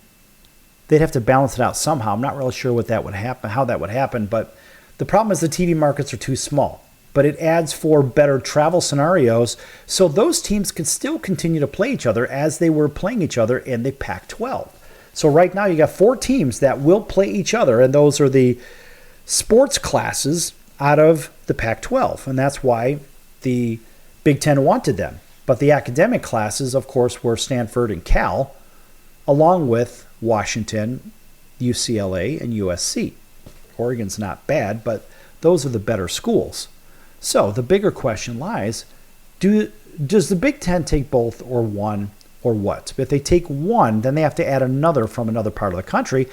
Speaker 2: They'd have to balance it out somehow. I'm not really sure how that would happen. But the problem is the TV markets are too small. But it adds for better travel scenarios, so those teams can still continue to play each other as they were playing each other in the Pac-12. So right now you got 4 teams that will play each other, and those are the sports classes out of the Pac-12, and that's why the Big Ten wanted them. But the academic classes, of course, were Stanford and Cal, along with Washington, UCLA, and USC. Oregon's not bad, but those are the better schools. So the bigger question lies, does the Big Ten take both or one or what? If they take one, then they have to add another from another part of the country.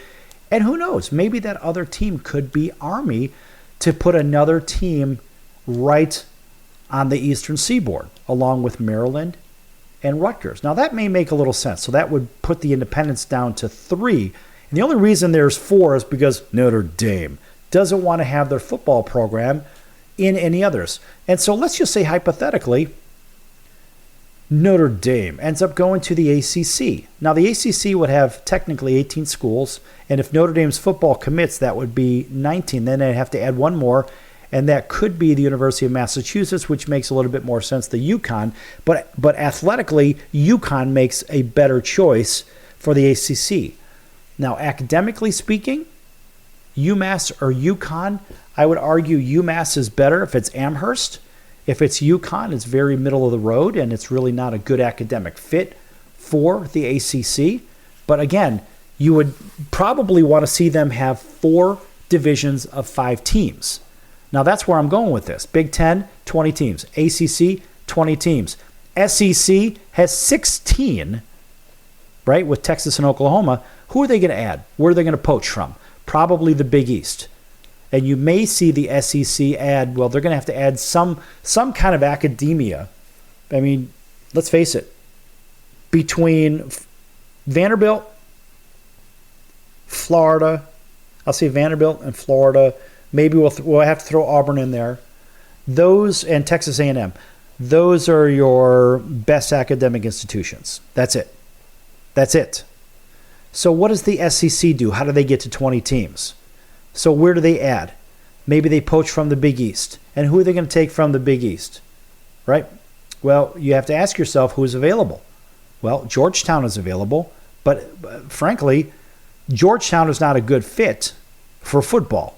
Speaker 2: And who knows, maybe that other team could be Army to put another team right on the eastern seaboard, along with Maryland and Rutgers. Now that may make a little sense. So that would put the independents down to 3. And the only reason there's 4 is because Notre Dame doesn't want to have their football program in any others. And so let's just say hypothetically, Notre Dame ends up going to the ACC. Now the ACC would have technically 18 schools, and if Notre Dame's football commits, that would be 19. Then they'd have to add 1 more, and that could be the University of Massachusetts, which makes a little bit more sense than UConn. But athletically, UConn makes a better choice for the ACC. Now academically speaking, UMass or UConn, I would argue UMass is better if it's Amherst. If it's UConn, it's very middle of the road, and it's really not a good academic fit for the ACC. But again, you would probably want to see them have 4 divisions of 5 teams. Now that's where I'm going with this. Big Ten, 20 teams. ACC, 20 teams. SEC has 16, right, with Texas and Oklahoma. Who are they going to add? Where are they going to poach from? Probably the Big East. And you may see the SEC add, well, they're going to have to add some kind of academia. I mean, let's face it. Between Vanderbilt, Florida, I'll say Vanderbilt and Florida, maybe we'll have to throw Auburn in there. Those, and Texas A&M, those are your best academic institutions. That's it. That's it. So what does the SEC do? How do they get to 20 teams? So where do they add? Maybe they poach from the Big East. And who are they going to take from the Big East? Right? Well, you have to ask yourself who's available. Well, Georgetown is available, but frankly, Georgetown is not a good fit for football,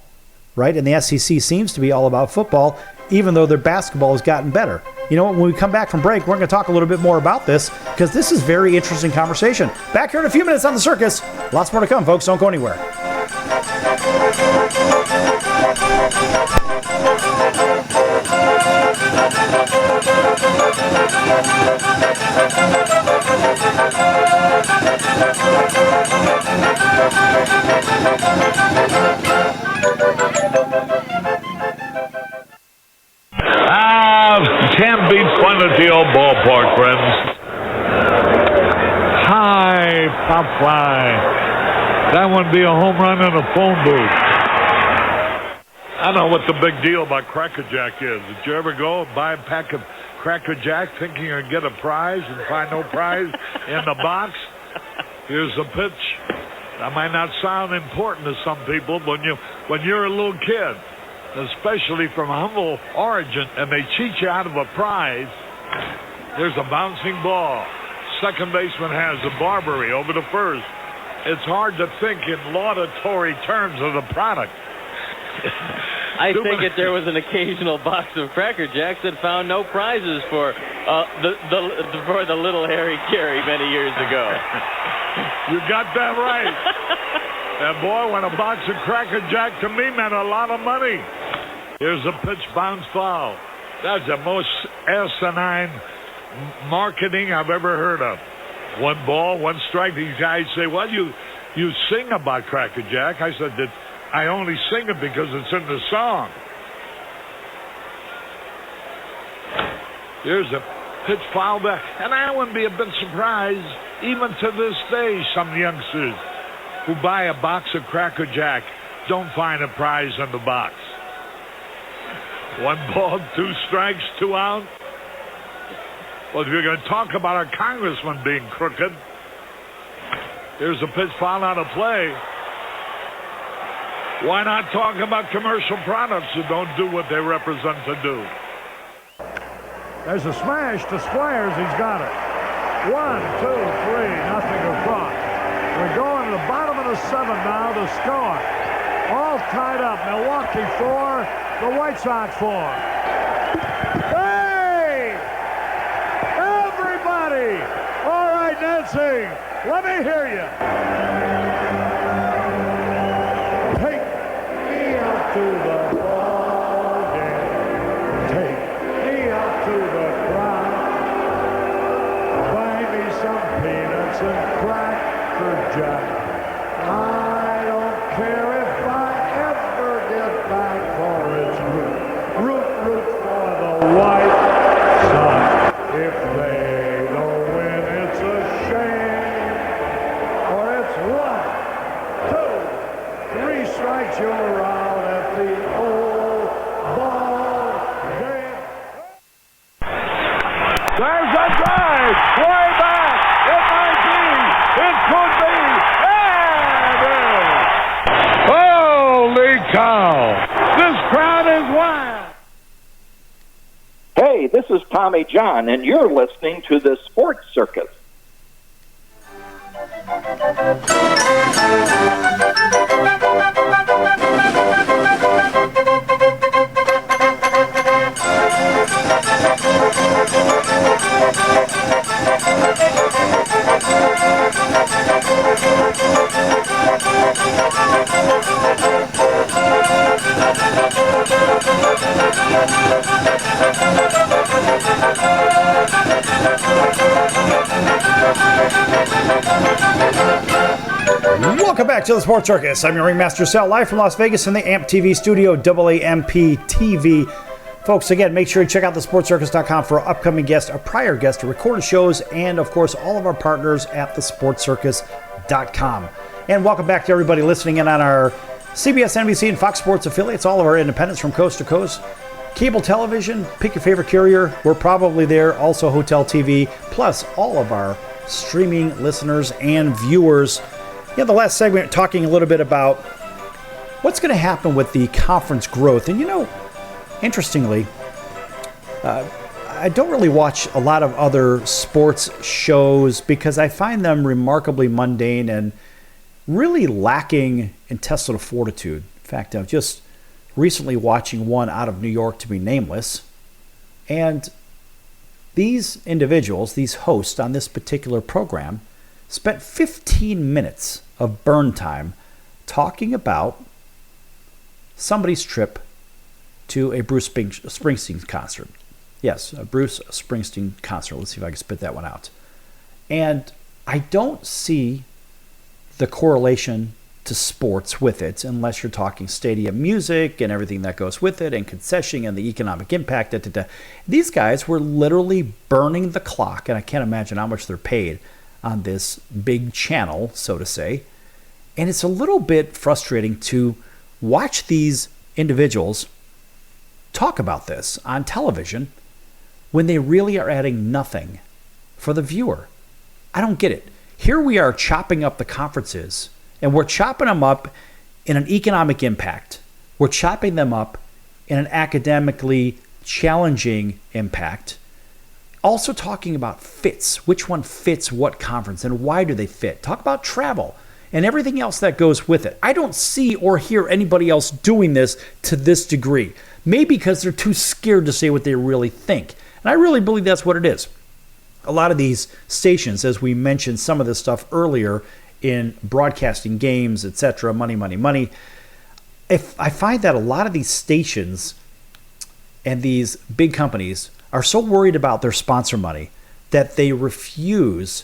Speaker 2: right? And the SEC seems to be all about football, even though their basketball has gotten better. You know what? When we come back from break, we're going to talk a little bit more about this because this is very interesting conversation. Back here in a few minutes on The Circus. Lots more to come, folks. Don't go anywhere.
Speaker 1: Can't beat fun at the old ballpark, friends. High pop fly. That would be a home run in a phone booth. I don't know what the big deal about Cracker Jack is. Did you ever go and buy a pack of Cracker Jack thinking you'd get a prize and find no prize in the box? Here's the pitch. That might not sound important to some people, but when you're a little kid, especially from humble origin, and they cheat you out of a prize. There's a bouncing ball. Second baseman has the Barbary over to first. It's hard to think in laudatory terms of the product.
Speaker 11: I think if there was an occasional box of Cracker Jacks that found no prizes for the little Harry Carey many years ago.
Speaker 1: You got that right. And boy, when a box of Cracker Jack to me meant a lot of money. Here's a pitch, bounce foul. That's the most asinine marketing I've ever heard of. One ball, one strike. These guys say, well, you sing about Cracker Jack. I said that I only sing it because it's in the song. Here's a pitch foul back. And I wouldn't be a bit surprised, even to this day, some youngsters who buy a box of Cracker Jack don't find a prize in the box. One ball, two strikes, 2 out. Well, if you're going to talk about our congressman being crooked, here's a pitch foul out of play. Why not talk about commercial products who don't do what they represent to do? There's a smash to Squires. He's got it. 1, 2, 3, nothing across. We're going to the bottom of the 7th now to score. All tied up. Milwaukee 4, the White Sox 4. Hey! Everybody! All right, Nancy, let me hear you. Take me out to the ball game. Take me out to the crowd. Buy me some peanuts and Cracker Jack. I don't care if I ever get back for its root for the White Sox. If they don't win, it's a shame. Or it's 1, 2, 3 strikes, you're out at the old ball game. There's a drive, way back. It might be, it could be, and holy cow! This crowd is wild.
Speaker 6: Hey, this is Tommy John, and you're listening to the Sports Circus.
Speaker 2: Welcome back to the Sports Circus. I'm your Ringmaster Sal, live from Las Vegas in the AMP TV studio, AAMP TV. Folks, again, make sure you check out thesportscircus.com for our upcoming guests, our prior guests, recorded shows, and, of course, all of our partners at thesportscircus.com. And welcome back to everybody listening in on our CBS, NBC, and Fox Sports affiliates, all of our independents from coast to coast. Cable television, pick your favorite carrier. We're probably there. Also, hotel TV, plus all of our streaming listeners and viewers. Yeah, the last segment talking a little bit about what's going to happen with the conference growth. And, interestingly, I don't really watch a lot of other sports shows because I find them remarkably mundane and really lacking intestinal fortitude. In fact, I'm just recently watching one out of New York, to be nameless. And these individuals, these hosts on this particular program, spent 15 minutes of burn time talking about somebody's trip to a Bruce Springsteen concert. Yes, a Bruce Springsteen concert. Let's see if I can spit that one out. And I don't see the correlation to sports with it unless you're talking stadium music and everything that goes with it and concession and the economic impact. These guys were literally burning the clock, and I can't imagine how much they're paid on this big channel, so to say. And it's a little bit frustrating to watch these individuals talk about this on television when they really are adding nothing for the viewer. I don't get it. Here we are chopping up the conferences, and we're chopping them up in an economic impact. We're chopping them up in an academically challenging impact. Also talking about fits. Which one fits what conference and why do they fit? Talk about travel and everything else that goes with it. I don't see or hear anybody else doing this to this degree. Maybe because they're too scared to say what they really think. And I really believe that's what it is. A lot of these stations, as we mentioned some of this stuff earlier in broadcasting games, etc., money. If I find that a lot of these stations and these big companies are so worried about their sponsor money that they refuse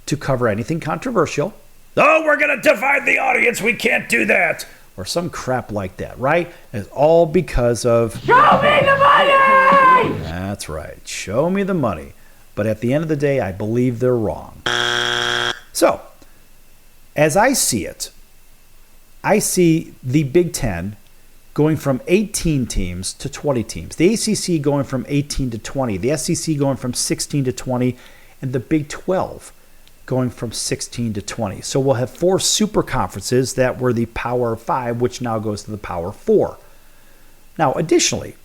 Speaker 2: to cover anything controversial. Oh, we're going to divide the audience. We can't do that. Or some crap like that, right? It's all because of... Show me the money! That's right. Show me the money. But at the end of the day, I believe they're wrong. So, as I see it, I see the Big Ten going from 18 teams to 20 teams. The ACC going from 18 to 20. The SEC going from 16 to 20. And the Big 12 going from 16 to 20. So we'll have 4 super conferences that were the Power 5, which now goes to the Power 4. Now, additionally,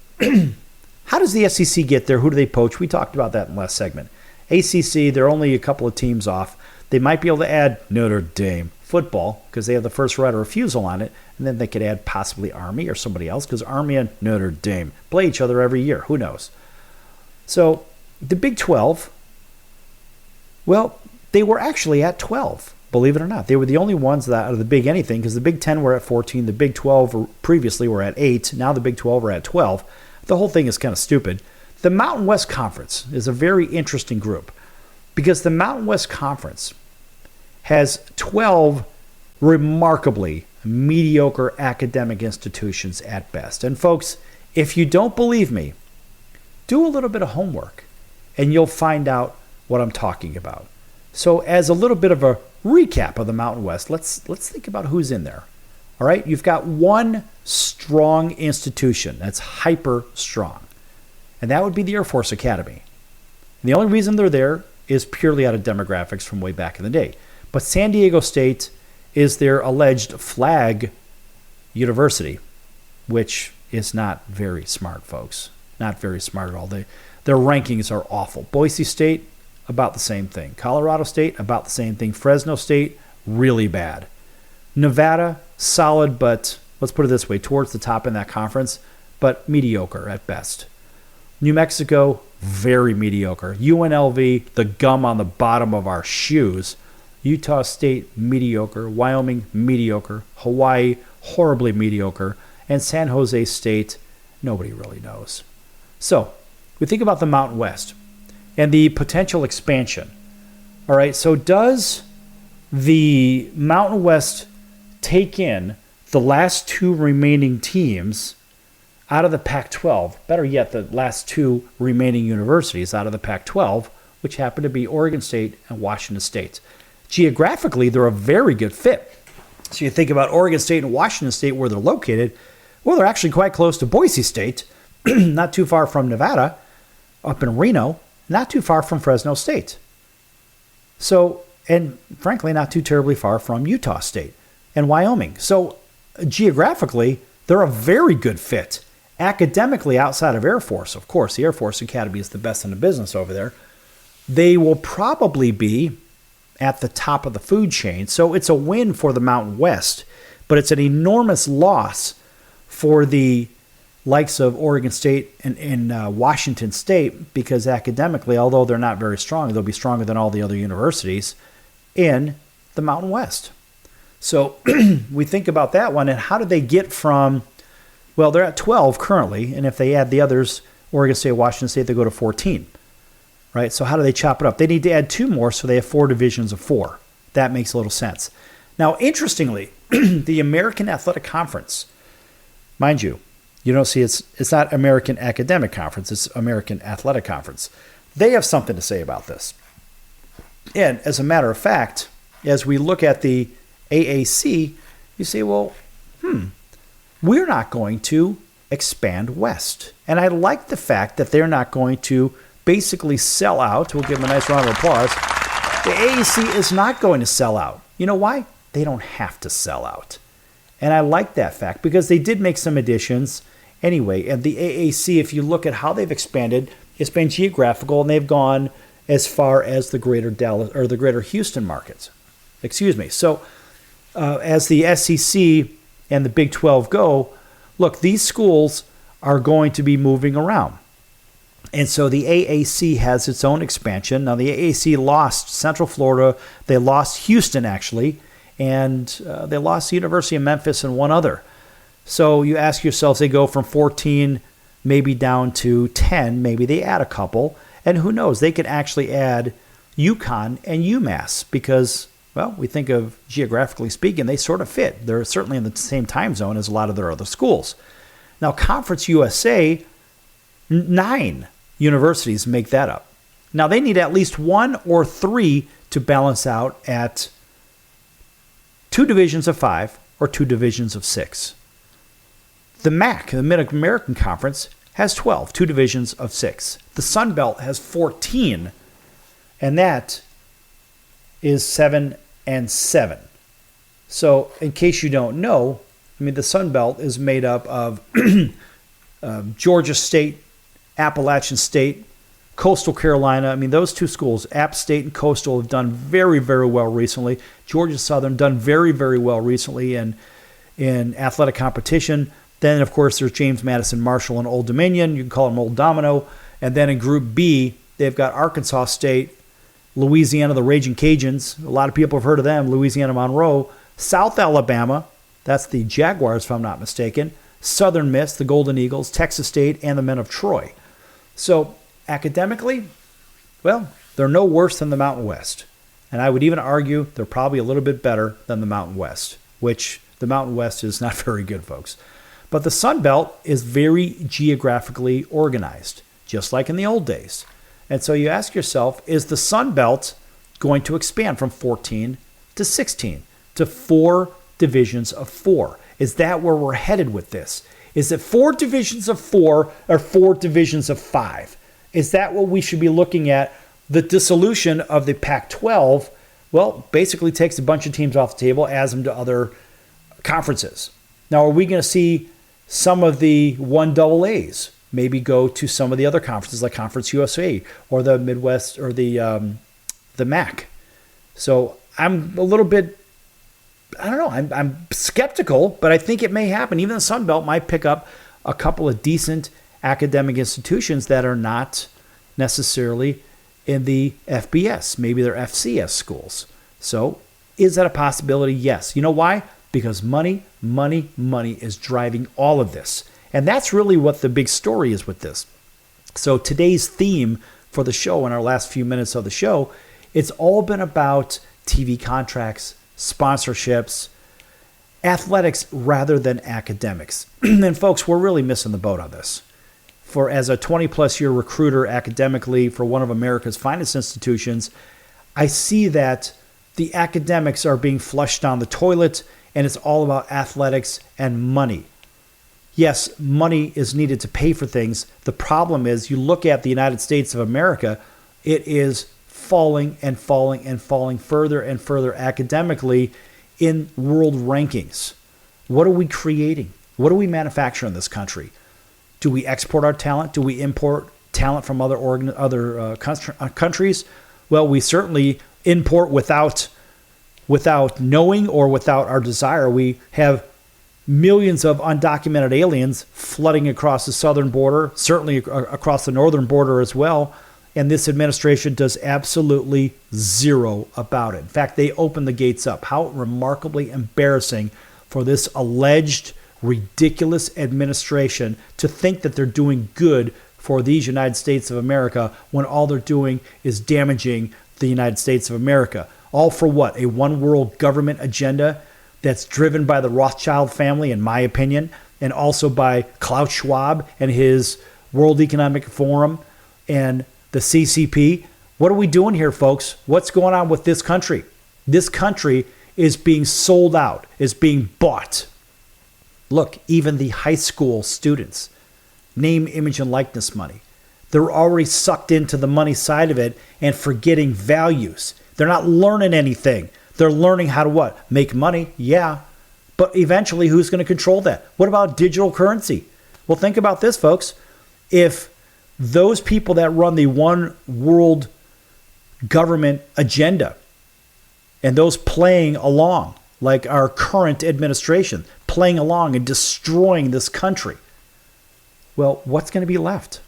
Speaker 2: how does the SEC get there? Who do they poach? We talked about that in the last segment. ACC, they're only a couple of teams off. They might be able to add Notre Dame football because they have the first right of refusal on it, and then they could add possibly Army or somebody else because Army and Notre Dame play each other every year. Who knows? So the Big 12, well, they were actually at 12, believe it or not. They were the only ones that out of the Big Anything because the Big 10 were at 14, the Big 12 previously were at 8, now the Big 12 are at 12. The whole thing is kind of stupid. The Mountain West Conference is a very interesting group because the Mountain West Conference has 12 remarkably mediocre academic institutions at best. And folks, if you don't believe me, do a little bit of homework and you'll find out what I'm talking about. So as a little bit of a recap of the Mountain West, let's think about who's in there. All right, you've got one strong institution that's hyper strong, and that would be the Air Force Academy. And the only reason they're there is purely out of demographics from way back in the day. But San Diego State is their alleged flag university, which is not very smart, folks. Not very smart at all. Their rankings are awful. Boise State, about the same thing. Colorado State, about the same thing. Fresno State, really bad. Nevada, solid, but let's put it this way, towards the top in that conference, but mediocre at best. New Mexico, very mediocre. UNLV, the gum on the bottom of our shoes. Utah State, mediocre. Wyoming, mediocre. Hawaii, horribly mediocre. And San Jose State, nobody really knows. So, we think about the Mountain West and the potential expansion. All right, so does the Mountain West take in the last two remaining teams out of the Pac-12, better yet, the last two remaining universities out of the Pac-12, which happen to be Oregon State and Washington State. Geographically, they're a very good fit. So you think about Oregon State and Washington State, where they're located. Well, they're actually quite close to Boise State, not too far from Nevada, up in Reno, not too far from Fresno State. So, and frankly, not too terribly far from Utah State and Wyoming. So geographically, they're a very good fit. Academically, outside of Air Force, of course, the Air Force Academy is the best in the business over there. They will probably be at the top of the food chain. So it's a win for the Mountain West, but it's an enormous loss for the likes of Oregon State and Washington State, because academically, although they're not very strong, they'll be stronger than all the other universities in the Mountain West. So we think about that one, and how did they get from, well, they're at 12 currently, and if they add the others, Oregon State, Washington State, they go to 14, right? So how do they chop it up? They need to add two more, so they have 4 divisions of 4. That makes a little sense. Now, interestingly, the American Athletic Conference, mind you, you don't see it's not American Academic Conference, it's American Athletic Conference. They have something to say about this. And as a matter of fact, as we look at the AAC, you say, well, we're not going to expand west. And I like the fact that they're not going to basically sell out. We'll give them a nice round of applause. The AAC is not going to sell out. You know why? They don't have to sell out. And I like that fact because they did make some additions anyway. And the AAC, if you look at how they've expanded, it's been geographical, and they've gone as far as the greater Dallas or the greater Houston markets. Excuse me. So as the SEC and the Big 12 go, look, these schools are going to be moving around. And so the AAC has its own expansion. Now, the AAC lost Central Florida. They lost Houston, actually. And they lost the University of Memphis and one other. So you ask yourselves, they go from 14 maybe down to 10. Maybe they add a couple. And who knows? They could actually add UConn and UMass because, well, we think of geographically speaking, they sort of fit. They're certainly in the same time zone as a lot of their other schools. Now, Conference USA, 9 universities make that up. Now, they need at least 1 or 3 to balance out at 2 divisions of 5 or 2 divisions of 6. The MAC, the Mid-American Conference, has 12, 2 divisions of 6. The Sun Belt has 14, and that is 7 and 7. So, in case you don't know, I mean, the Sun Belt is made up of Georgia State, Appalachian State, Coastal Carolina. I mean, those 2 schools, App State and Coastal, have done very, very well recently. Georgia Southern done very, very well recently in athletic competition. Then, of course, there's James Madison, Marshall, and Old Dominion. You can call them Old Domino. And then in Group B, they've got Arkansas State, Louisiana, the Raging Cajuns. A lot of people have heard of them. Louisiana Monroe. South Alabama, that's the Jaguars, if I'm not mistaken. Southern Miss, the Golden Eagles, Texas State, and the Men of Troy. So, academically, well, they're no worse than the Mountain West. And I would even argue they're probably a little bit better than the Mountain West, which the Mountain West is not very good, folks. But the Sun Belt is very geographically organized, just like in the old days. And so you ask yourself, is the Sun Belt going to expand from 14 to 16 to 4 divisions of 4? Is that where we're headed with this? Is it 4 divisions of 4 or 4 divisions of 5? Is that what we should be looking at? The dissolution of the Pac-12, well, basically takes a bunch of teams off the table, adds them to other conferences. Now, are we going to see some of the 1AAs maybe go to some of the other conferences like Conference USA or the Midwest or the MAC? So I'm a little bit, I don't know, I'm skeptical, but I think it may happen. Even the Sun Belt might pick up a couple of decent academic institutions that are not necessarily in the FBS. Maybe they're FCS schools. So is that a possibility? Yes. You know why? Because money is driving all of this. And that's really what the big story is with this. So today's theme for the show, in our last few minutes of the show, it's all been about TV contracts, sponsorships, athletics rather than academics. And folks, we're really missing the boat on this. For as a 20-plus year recruiter academically for one of America's finest institutions, I see that the academics are being flushed down the toilet, and it's all about athletics and money. Yes, money is needed to pay for things. The problem is you look at the United States of America, it is falling and falling and falling further and further academically in world rankings. What are we creating? What do we manufacture in this country? Do we export our talent? Do we import talent from other countries? Well, we certainly import without knowing or without our desire. We have millions of undocumented aliens flooding across the southern border, certainly across the northern border as well. And this administration does absolutely zero about it. In fact, they open the gates up. How remarkably embarrassing for this alleged ridiculous administration to think that they're doing good for these United States of America when all they're doing is damaging the United States of America. All for what? A one world government agenda that's driven by the Rothschild family, in my opinion, and also by Klaus Schwab and his World Economic Forum and the CCP. What are we doing here, folks? What's going on with this country? This country is being sold out, is being bought. Look, even the high school students, name, image, and likeness money, they're already sucked into the money side of it and forgetting values. They're not learning anything. They're learning how to what? Make money, yeah. But eventually, who's going to control that? What about digital currency? Well, think about this, folks. If those people that run the one world government agenda and those playing along, like our current administration, playing along and destroying this country, well, what's going to be left?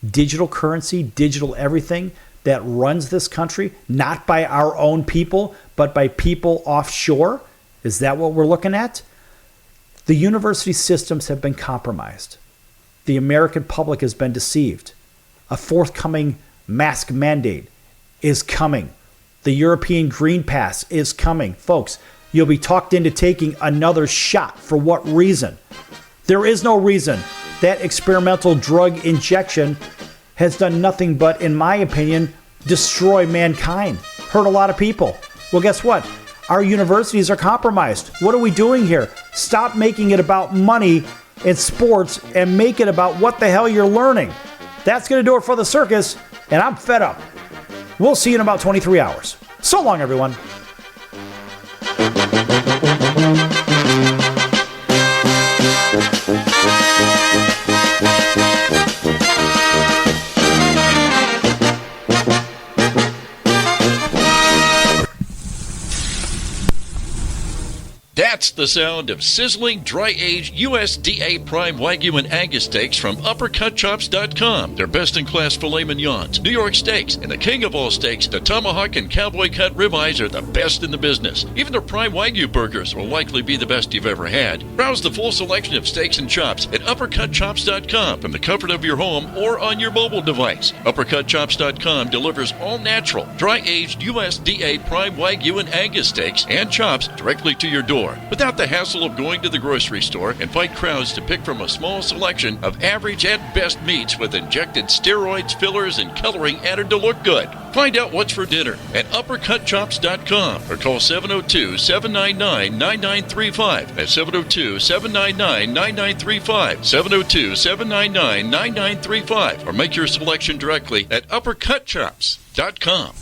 Speaker 2: Digital currency, digital everything that runs this country, not by our own people, but by people offshore? Is that what we're looking at? The university systems have been compromised. The American public has been deceived. A forthcoming mask mandate is coming. The European Green Pass is coming. Folks, you'll be talked into taking another shot. For what reason? There is no reason. That experimental drug injection has done nothing but, in my opinion, destroy mankind. Hurt a lot of people. Well, guess what? Our universities are compromised. What are we doing here? Stop making it about money and sports and make it about what the hell you're learning. That's going to do it for the circus, and I'm fed up. We'll see you in about 23 hours. So long, everyone.
Speaker 5: That's the sound of sizzling, dry-aged USDA Prime Wagyu and Angus steaks from UpperCutChops.com. Their best-in-class filet mignons, New York steaks, and the king of all steaks, the tomahawk and cowboy cut ribeyes are the best in the business. Even their Prime Wagyu burgers will likely be the best you've ever had. Browse the full selection of steaks and chops at UpperCutChops.com from the comfort of your home or on your mobile device. UpperCutChops.com delivers all-natural, dry-aged USDA Prime Wagyu and Angus steaks and chops directly to your door, without the hassle of going to the grocery store and fight crowds to pick from a small selection of average at best meats with injected steroids, fillers, and coloring added to look good. Find out what's for dinner at UpperCutChops.com or call 702-799-9935. That's 702-799-9935. 702-799-9935. Or make your selection directly at UpperCutChops.com.